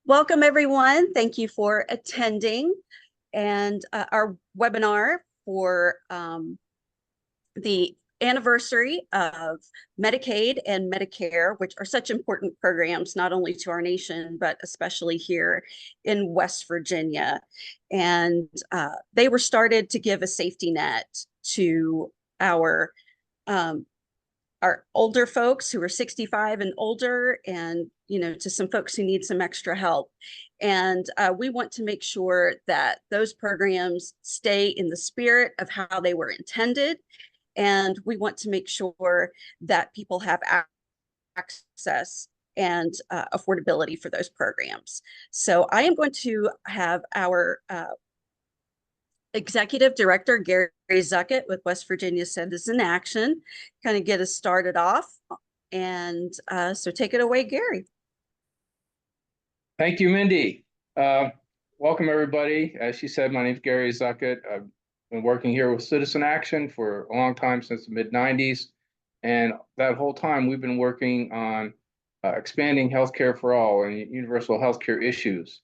Welcome, everyone. Thank you for attending and our webinar for the anniversary of Medicaid and Medicare, which are such important programs, not only to our nation, but especially here in West Virginia. And they were started to give a safety net to um, our older folks who are 65 and older, and to some folks who need some extra help. And we want to make sure that those programs stay in the spirit of how they were intended, and we want to make sure that people have access and affordability for those programs. So I am going to have our Executive Director Gary Zuckett with West Virginia Citizen Action kind of get us started off. And so take it away, Gary. Thank you, Mindy. Welcome, everybody. As she said, my name is Gary Zuckett. I've been working here with Citizen Action for a long time, since the mid-90s. And that whole time, we've been working on expanding healthcare for all and universal healthcare issues.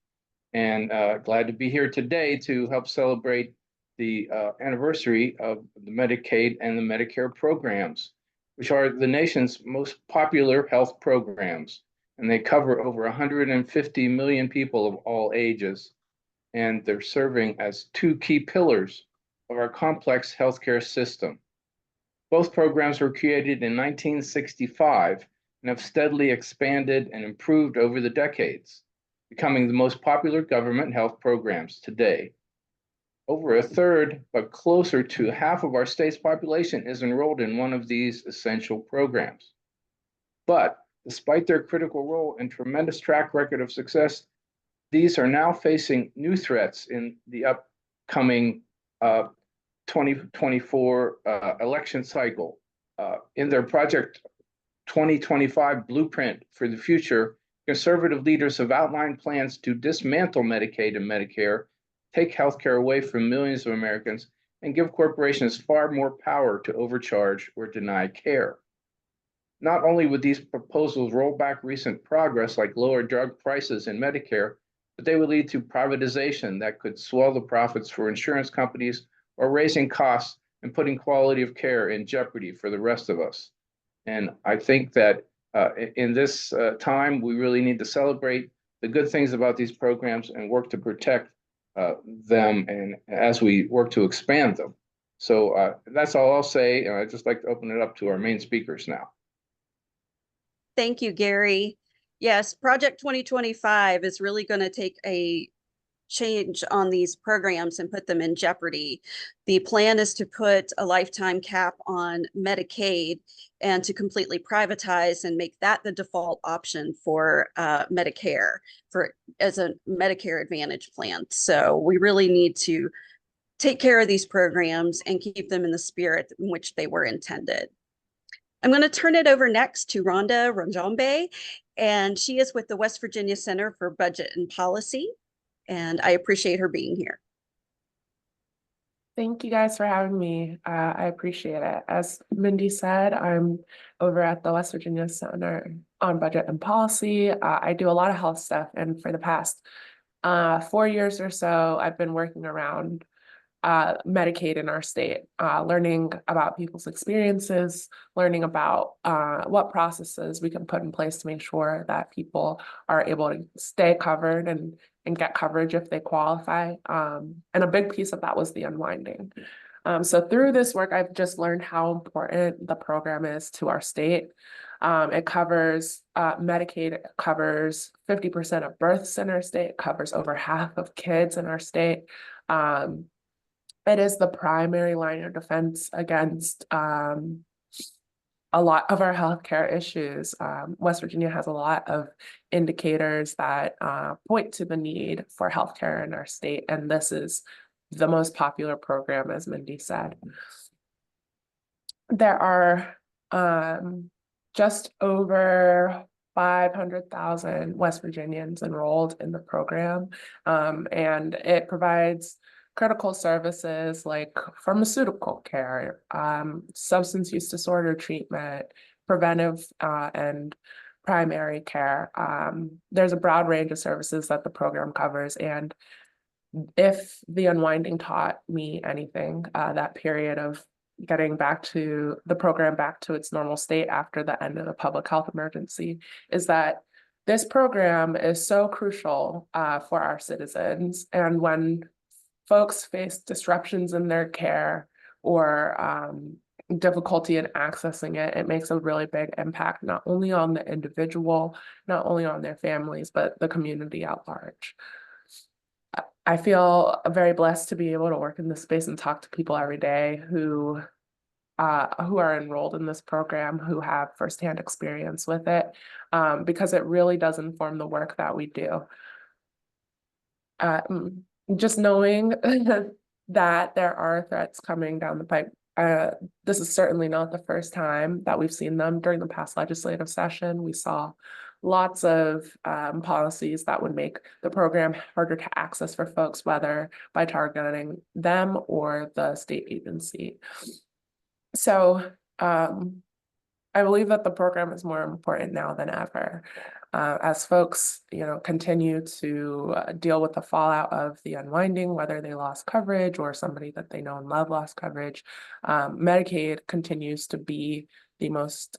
And glad to be here today to help celebrate the anniversary of the Medicaid and the Medicare programs, which are the nation's most popular health programs. And they cover over 150 million people of all ages. And they're serving as two key pillars of our complex healthcare system. Both programs were created in 1965 and have steadily expanded and improved over the decades, becoming the most popular government health programs today. Over a third, but closer to half of our state's population is enrolled in one of these essential programs. But despite their critical role and tremendous track record of success, these are now facing new threats in the upcoming 2024 election cycle. In their Project 2025 Blueprint for the Future, conservative leaders have outlined plans to dismantle Medicaid and Medicare, take healthcare away from millions of Americans, and give corporations far more power to overcharge or deny care. Not only would these proposals roll back recent progress like lower drug prices in Medicare, but they would lead to privatization that could swell the profits for insurance companies, or raising costs and putting quality of care in jeopardy for the rest of us. And I think that in this time, we really need to celebrate the good things about these programs and work to protect them, and as we work to expand them. So that's all I'll say. And I'd just like to open it up to our main speakers now. Thank you, Gary. Yes, Project 2025 is really going to take a change on these programs and put them in jeopardy. The plan is to put a lifetime cap on Medicaid and to completely privatize and make that the default option for Medicare as a Medicare Advantage plan. So we really need to take care of these programs and keep them in the spirit in which they were intended. I'm going to turn it over next to Rhonda Ranjombe, and she is with the West Virginia Center for Budget and Policy, and I appreciate her being here. Thank you guys for having me. I appreciate it. As Mindy said, I'm over at the West Virginia Center on Budget and Policy. I do a lot of health stuff, and for the past 4 years or so, I've been working around Medicaid in our state, learning about people's experiences, learning about what processes we can put in place to make sure that people are able to stay covered and get coverage if they qualify. And a big piece of that was the unwinding. So through this work, I've just learned how important the program is to our state. It covers, Medicaid covers 50% of births in our state, it covers over half of kids in our state. It is the primary line of defense against a lot of our healthcare issues. West Virginia has a lot of indicators that point to the need for healthcare in our state, and this is the most popular program, as Mindy said. There are just over 500,000 West Virginians enrolled in the program, and it provides critical services like pharmaceutical care, substance use disorder treatment, preventive and primary care. There's a broad range of services that the program covers, and if the unwinding taught me anything, that period of getting back to the program back to its normal state after the end of the public health emergency, is that this program is so crucial for our citizens. And when folks face disruptions in their care or difficulty in accessing it, it makes a really big impact, not only on the individual, not only on their families, but the community at large. I feel very blessed to be able to work in this space and talk to people every day who are enrolled in this program, who have firsthand experience with it, because it really does inform the work that we do. Just knowing that there are threats coming down the pipe. This is certainly not the first time that we've seen them. During the past legislative session, we saw lots of policies that would make the program harder to access for folks, whether by targeting them or the state agency. So I believe that the program is more important now than ever. As folks, continue to deal with the fallout of the unwinding, whether they lost coverage or somebody that they know and love lost coverage, Medicaid continues to be the most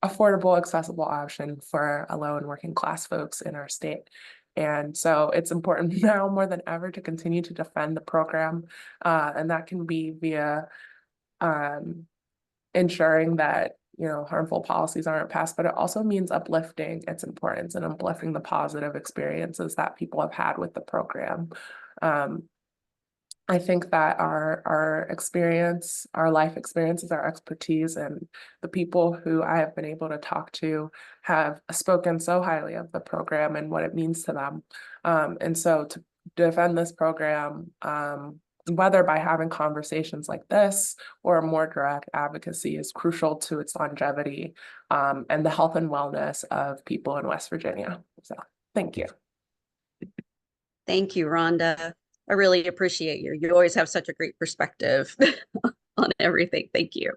affordable, accessible option for low and working class folks in our state. And so it's important now more than ever to continue to defend the program. And that can be via ensuring that harmful policies aren't passed, but it also means uplifting its importance and uplifting the positive experiences that people have had with the program. I think that our experience, our life experiences, our expertise, and the people who I have been able to talk to have spoken so highly of the program and what it means to them. And so to defend this program, whether by having conversations like this or more direct advocacy, is crucial to its longevity and the health and wellness of people in West Virginia. So thank you. Thank you, Rhonda. I really appreciate you. You always have such a great perspective on everything. Thank you.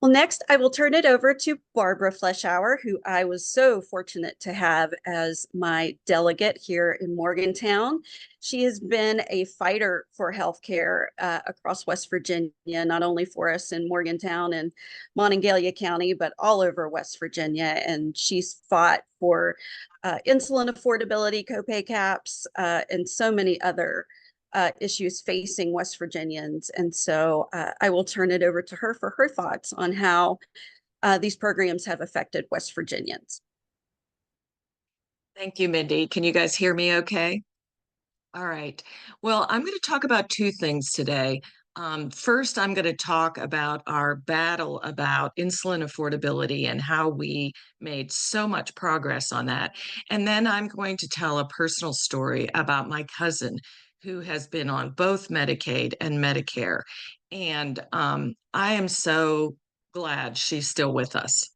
Well, next, I will turn it over to Barbara Fleischauer, who I was so fortunate to have as my delegate here in Morgantown. She has been a fighter for healthcare across West Virginia, not only for us in Morgantown and Monongalia County, but all over West Virginia. And she's fought for insulin affordability, copay caps, and so many other issues facing West Virginians. And so I will turn it over to her for her thoughts on how these programs have affected West Virginians. Thank you, Mindy. Can you guys hear me okay? All right. Well, I'm going to talk about two things today. First, I'm going to talk about our battle about insulin affordability and how we made so much progress on that. And then I'm going to tell a personal story about my cousin who has been on both Medicaid and Medicare. And I am so glad she's still with us,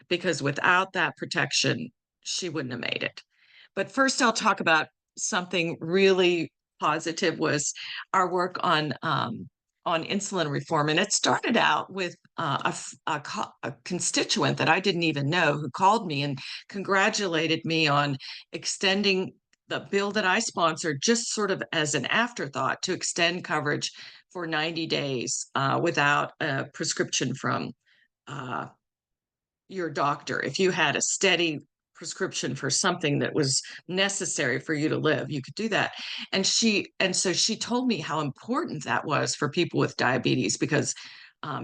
because without that protection, she wouldn't have made it. But first, I'll talk about something really positive, was our work on insulin reform. And it started out with a constituent that I didn't even know, who called me and congratulated me on extending the bill that I sponsored, just sort of as an afterthought, to extend coverage for 90 days without a prescription from your doctor. If you had a steady prescription for something that was necessary for you to live, you could do that. And so she told me how important that was for people with diabetes, because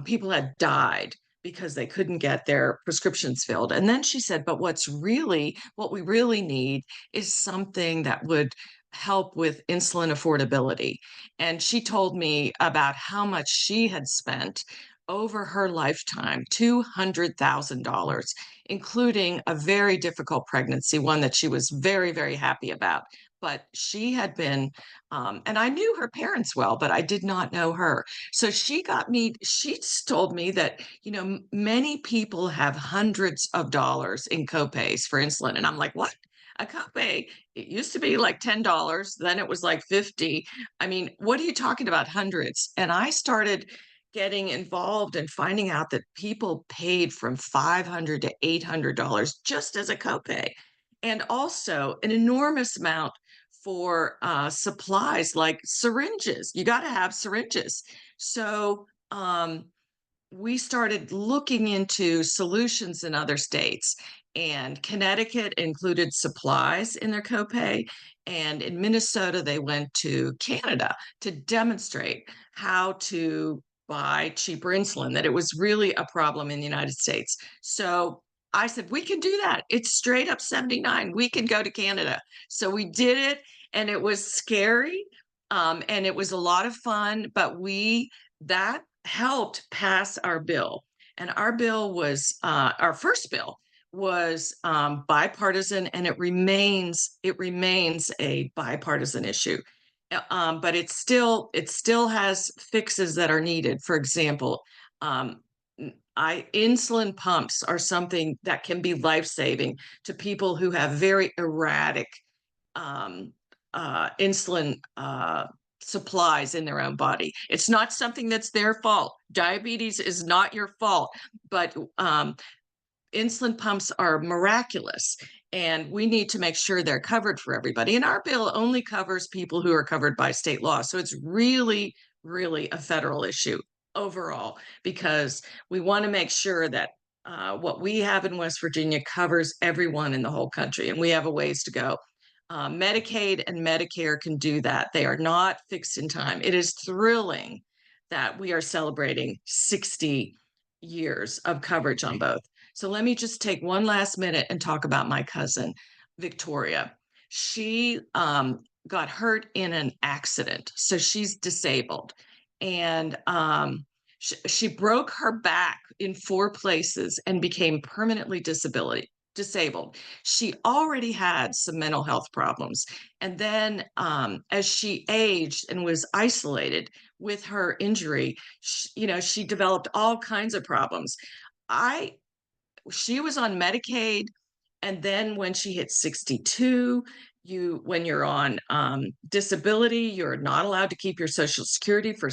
people had died because they couldn't get their prescriptions filled. And then she said, but what we really need is something that would help with insulin affordability. And she told me about how much she had spent over her lifetime, $200,000, including a very difficult pregnancy, one that she was very, very happy about. But she had been, and I knew her parents well, but I did not know her. So she told me that, many people have hundreds of dollars in copays for insulin. And I'm like, what? A copay? It used to be like $10, then it was like $50. I mean, what are you talking about, hundreds? And I started getting involved and finding out that people paid from $500 to $800 just as a copay, and also an enormous amount for supplies like syringes. You got to have syringes. So we started looking into solutions in other states, and Connecticut included supplies in their copay, and in Minnesota they went to Canada to demonstrate how to buy cheaper insulin, that it was really a problem in the United States. So I said, we can do that. It's straight up 79. We can go to Canada. So we did it, and it was scary, and it was a lot of fun, but that helped pass our bill. And our bill was our first bill was bipartisan, and it remains a bipartisan issue. But it still has fixes that are needed. For example, insulin pumps are something that can be life-saving to people who have very erratic insulin supplies in their own body. It's not something that's their fault. Diabetes is not your fault, but insulin pumps are miraculous, and we need to make sure they're covered for everybody. And our bill only covers people who are covered by state law. So it's really, really a federal issue overall, because we want to make sure that what we have in West Virginia covers everyone in the whole country, and we have a ways to go. Medicaid and Medicare can do that. They are not fixed in time. It is thrilling that we are celebrating 60 years of coverage on both. So let me just take one last minute and talk about my cousin, Victoria. She got hurt in an accident, so she's disabled. And she broke her back in 4 places and became permanently disabled. She already had some mental health problems. And then as she aged and was isolated with her injury, she developed all kinds of problems. She was on Medicaid, and then when she hit 62, when you're on disability, you're not allowed to keep your Social Security for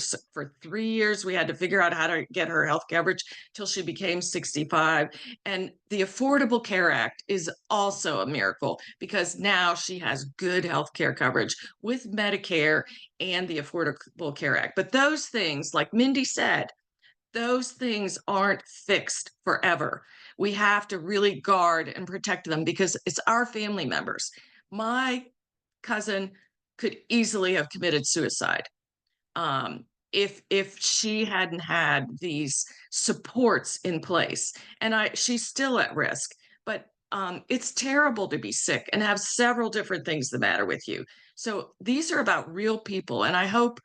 3 years. We had to figure out how to get her health coverage till she became 65. And the Affordable Care Act is also a miracle, because now she has good health care coverage with Medicare and the Affordable Care Act. But those things, like Mindy said, those things aren't fixed forever. We have to really guard and protect them, because it's our family members. My cousin could easily have committed suicide if she hadn't had these supports in place. And she's still at risk, but it's terrible to be sick and have several different things the matter with you. So these are about real people. And I hope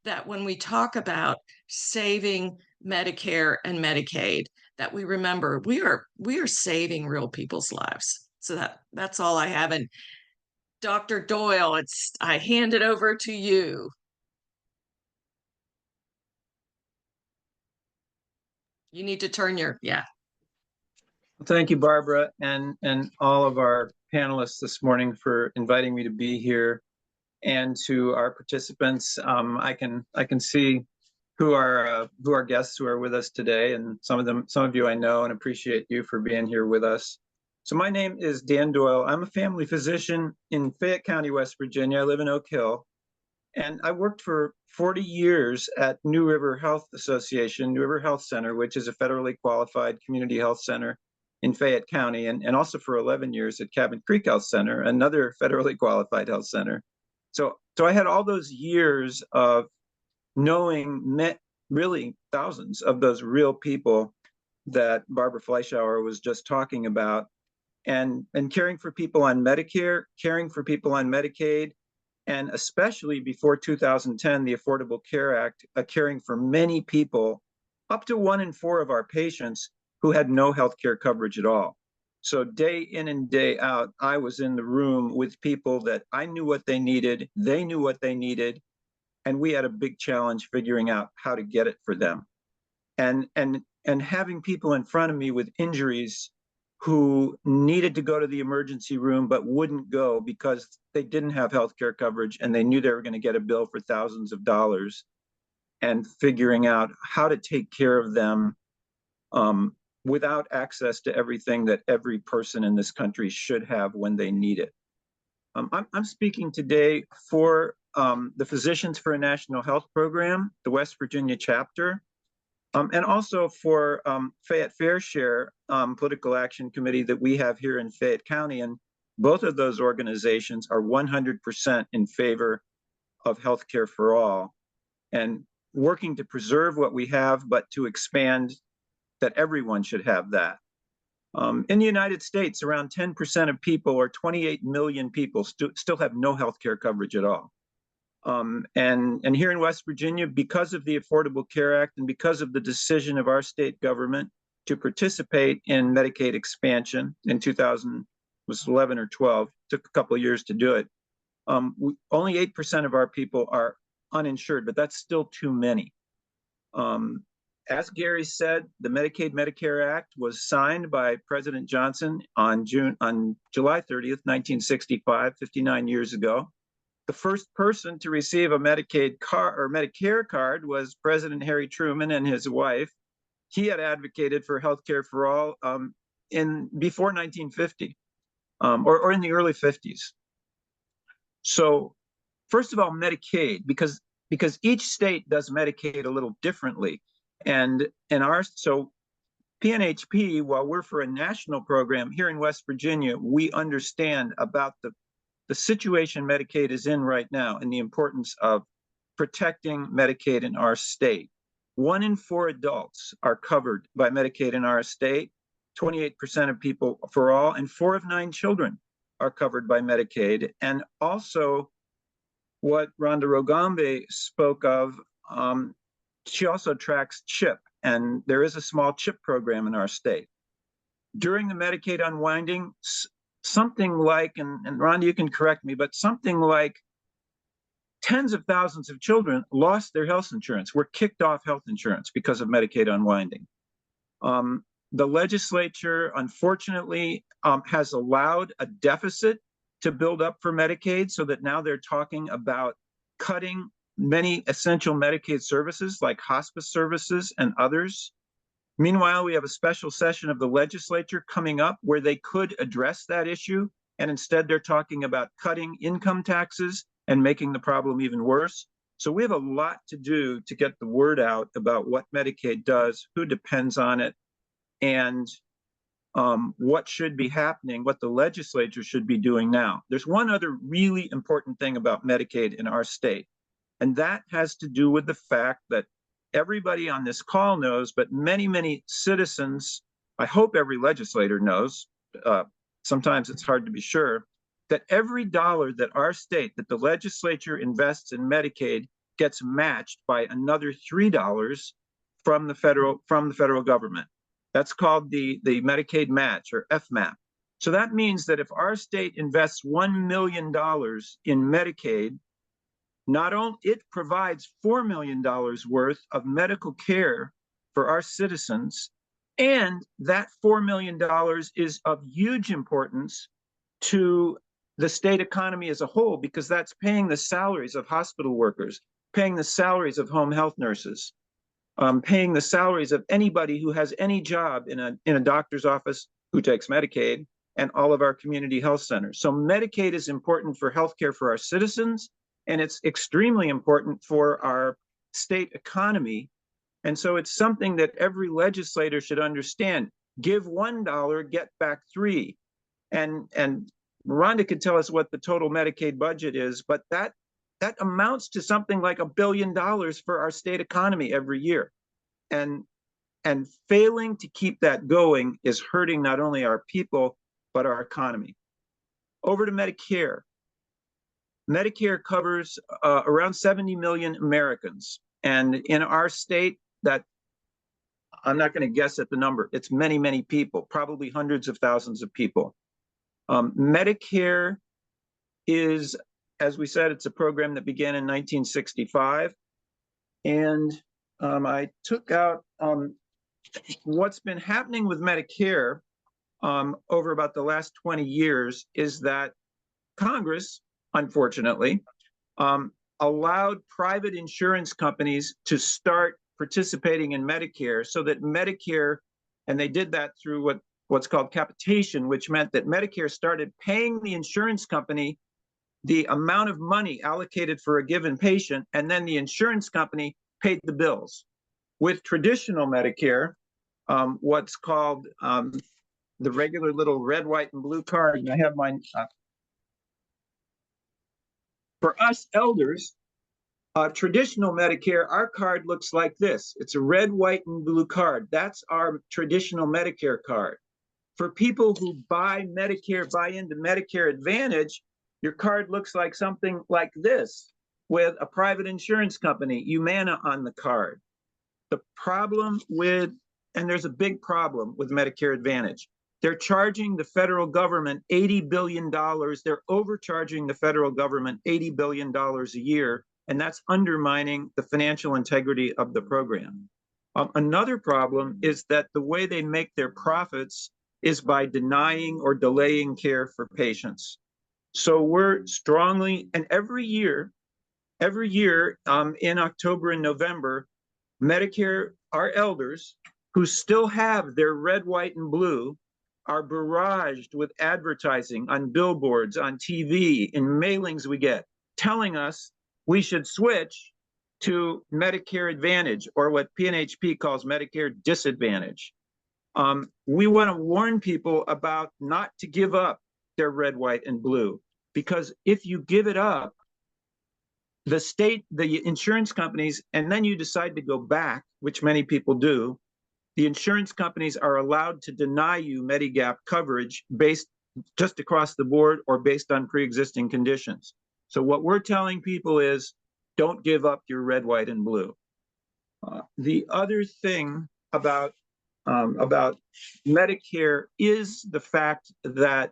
that when we talk about saving Medicare and Medicaid, that we remember we are saving real people's lives. So that's all I have. And Dr. Doyle, I hand it over to you. You need to turn yeah. Thank you, Barbara, and all of our panelists this morning for inviting me to be here, and to our participants. I can see who are guests who are with us today, and some of you I know and appreciate you for being here with us. So my name is Dan Doyle. I'm a family physician in Fayette County, West Virginia. I live in Oak Hill, and I worked for 40 years at New River Health Association, New River Health Center, which is a federally qualified community health center in Fayette County, and also for 11 years at Cabin Creek Health Center, another federally qualified health center. So I had all those years of met really thousands of those real people that Barbara Fleischauer was just talking about, and caring for people on Medicare, caring for people on Medicaid, and especially before 2010, the Affordable Care Act, caring for many people, up to 1 in 4 of our patients who had no health care coverage at all. So day in and day out, I was in the room with people that I knew what they needed, they knew what they needed, and we had a big challenge figuring out how to get it for them. And having people in front of me with injuries who needed to go to the emergency room but wouldn't go because they didn't have health care coverage and they knew they were going to get a bill for thousands of dollars. and figuring out how to take care of them without access to everything that every person in this country should have when they need it. I'm speaking today for the Physicians for a National Health Program, the West Virginia chapter, and also for Fayette Fair Share Political Action Committee that we have here in Fayette County. And both of those organizations are 100% in favor of healthcare for all and working to preserve what we have, but to expand that everyone should have that. In the United States, around 10% of people, or 28 million people, still have no healthcare coverage at all. And here in West Virginia, because of the Affordable Care Act and because of the decision of our state government to participate in Medicaid expansion in 2011 or 12, took a couple of years to do it. Only 8% of our people are uninsured, but that's still too many. As Gary said, the Medicaid-Medicare Act was signed by President Johnson on July 30th, 1965, 59 years ago. The first person to receive a Medicaid card or Medicare card was President Harry Truman and his wife. He had advocated for healthcare for all before 1950 or in the early 50s. So first of all, Medicaid, because each state does Medicaid a little differently. And so PNHP, while we're for a national program here in West Virginia, we understand about the situation Medicaid is in right now and the importance of protecting Medicaid in our state. 1 in 4 adults are covered by Medicaid in our state, 28% of people for all, and 4 of 9 children are covered by Medicaid. And also what Rhonda Rogambe spoke of, she also tracks CHIP, and there is a small CHIP program in our state. During the Medicaid unwinding, something like, and Rhonda, you can correct me, but something like tens of thousands of children lost their health insurance, were kicked off health insurance because of Medicaid unwinding. The legislature, unfortunately, has allowed a deficit to build up for Medicaid so that now they're talking about cutting many essential Medicaid services like hospice services and others. Meanwhile, we have a special session of the legislature coming up where they could address that issue, and instead they're talking about cutting income taxes and making the problem even worse. So we have a lot to do to get the word out about what Medicaid does, who depends on it, and what should be happening, what the legislature should be doing now. There's one other really important thing about Medicaid in our state, and that has to do with the fact that everybody on this call knows, but many, many citizens, I hope every legislator knows, sometimes it's hard to be sure, that every dollar that our state, that the legislature invests in Medicaid gets matched by another $3 from the federal government. That's called the Medicaid match, or FMAP. So that means that if our state invests $1 million in Medicaid, not only it provides $4 million worth of medical care for our citizens, and that $4 million is of huge importance to the state economy as a whole, because that's paying the salaries of hospital workers, paying the salaries of home health nurses, paying the salaries of anybody who has any job in a doctor's office who takes Medicaid, and all of our community health centers. So Medicaid is important for healthcare for our citizens, and it's extremely important for our state economy. And so it's something that every legislator should understand. Give $1, get back $3. And Rhonda could tell us what the total Medicaid budget is, but that amounts to something like $1 billion for our state economy every year. And failing to keep that going is hurting not only our people, but our economy. Over to Medicare. Medicare covers around 70 million Americans. And in our state, that I'm not going to guess at the number. It's many, many people, probably hundreds of thousands of people. Medicare is, as we said, it's a program that began in 1965. And I took out what's been happening with Medicare over about the last 20 years is that Congress, unfortunately, allowed private insurance companies to start participating in Medicare so that Medicare, and they did that through what's called capitation, which meant that Medicare started paying the insurance company the amount of money allocated for a given patient, and then the insurance company paid the bills. With traditional Medicare, what's called the regular little red, white, and blue card, and I have mine. For us elders, traditional Medicare, our card looks like this. It's a red, white, and blue card. That's our traditional Medicare card. For people who buy into Medicare Advantage, your card looks like something like this with a private insurance company, Humana, on the card. The problem with, and there's a big problem with Medicare Advantage. They're charging the federal government $80 billion. They're overcharging the federal government $80 billion a year, and that's undermining the financial integrity of the program. Another problem is that the way they make their profits is by denying or delaying care for patients. So we're strongly, and every year in October and November, Medicare, our elders who still have their red, white, and blue are barraged with advertising on billboards, on TV, in mailings we get, telling us we should switch to Medicare Advantage, or what PNHP calls Medicare Disadvantage. We want to warn people about not to give up their red, white, and blue, because if you give it up, the state, the insurance companies, and then you decide to go back, which many people do, the insurance companies are allowed to deny you Medigap coverage based just across the board or based on pre-existing conditions. So what we're telling people is, don't give up your red, white, and blue. The other thing about Medicare is the fact that,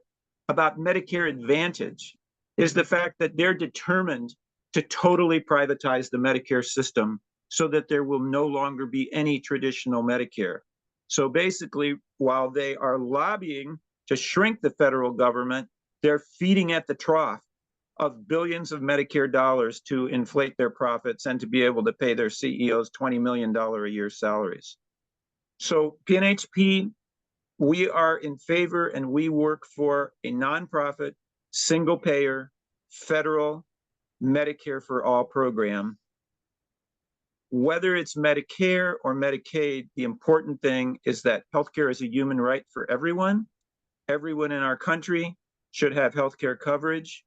about Medicare Advantage, is the fact that they're determined to totally privatize the Medicare system so that there will no longer be any traditional Medicare. So basically, while they are lobbying to shrink the federal government, they're feeding at the trough of billions of Medicare dollars to inflate their profits and to be able to pay their CEOs $20 million a year salaries. So PNHP, we are in favor, and we work for a nonprofit, single payer, federal Medicare for all program. Whether it's Medicare or Medicaid, the important thing is that healthcare is a human right for everyone. Everyone in our country should have healthcare coverage,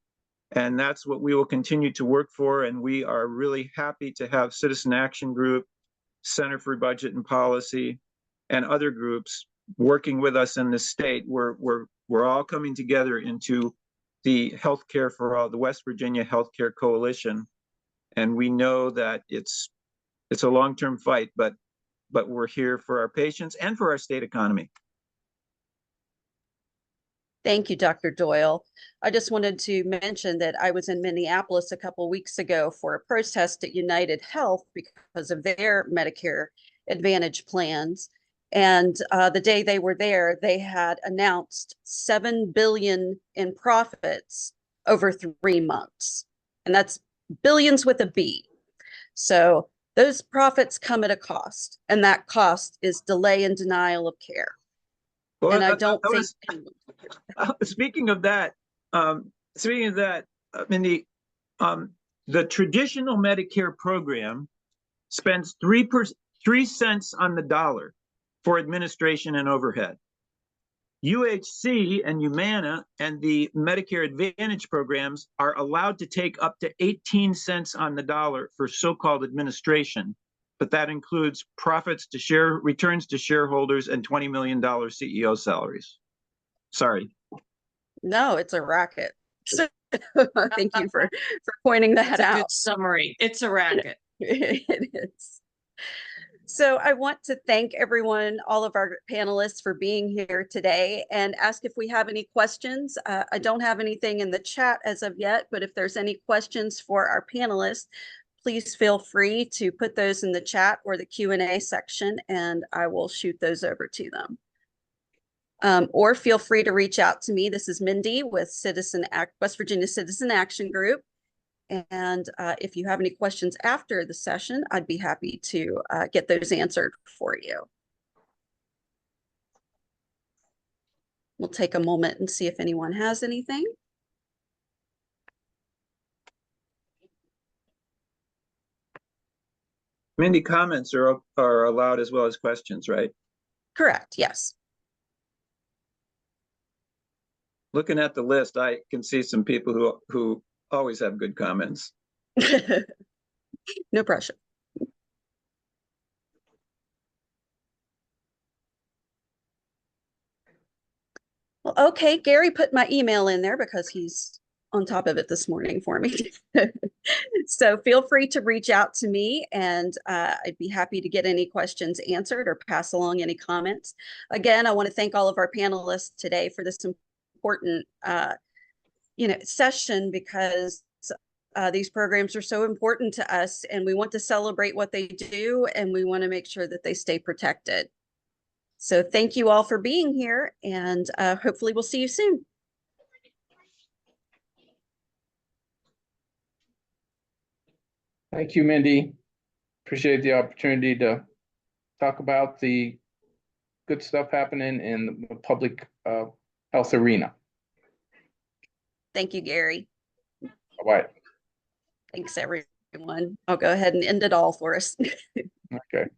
and that's what we will continue to work for. And we are really happy to have Citizen Action Group, Center for Budget and Policy, and other groups working with us in the state. We're all coming together into the Healthcare for All, the West Virginia Healthcare Coalition, and we know that it's a long-term fight, but we're here for our patients and for our state economy. Thank you, Dr. Doyle. I just wanted to mention that I was in Minneapolis a couple of weeks ago for a protest at United Health because of their Medicare Advantage plans. And the day they were there, they had announced $7 billion in profits over 3 months. And that's billions with a B. So those profits come at a cost, and that cost is delay and denial of care. Well, and I don't think speaking of that, Mindy, the traditional Medicare program spends 3 cents on the dollar for administration and overhead. UHC and Humana and the Medicare Advantage programs are allowed to take up to 18 cents on the dollar for so-called administration, but that includes profits to share, returns to shareholders, and $20 million CEO salaries. Sorry. No, it's a racket. So thank you for pointing that out. Good summary. It's a racket. It is. So I want to thank everyone, all of our panelists, for being here today, and ask if we have any questions. I don't have anything in the chat as of yet, but if there's any questions for our panelists, please feel free to put those in the chat or the Q&A section, and I will shoot those over to them. Or feel free to reach out to me. This is Mindy with West Virginia Citizen Action Group. And if you have any questions after the session, I'd be happy to get those answered for you. We'll take a moment and see if anyone has anything. Mindy, comments are allowed as well as questions, right? Correct, yes. Looking at the list, I can see some people who always have good comments. No pressure. Well, okay, Gary put my email in there because he's on top of it this morning for me. So feel free to reach out to me, and I'd be happy to get any questions answered or pass along any comments. Again, I want to thank all of our panelists today for this important session, because these programs are so important to us, and we want to celebrate what they do, and we want to make sure that they stay protected. So thank you all for being here, and hopefully we'll see you soon. Thank you, Mindy. Appreciate the opportunity to talk about the good stuff happening in the public health arena. Thank you, Gary. Bye. Thanks, everyone. I'll go ahead and end it all for us. Okay.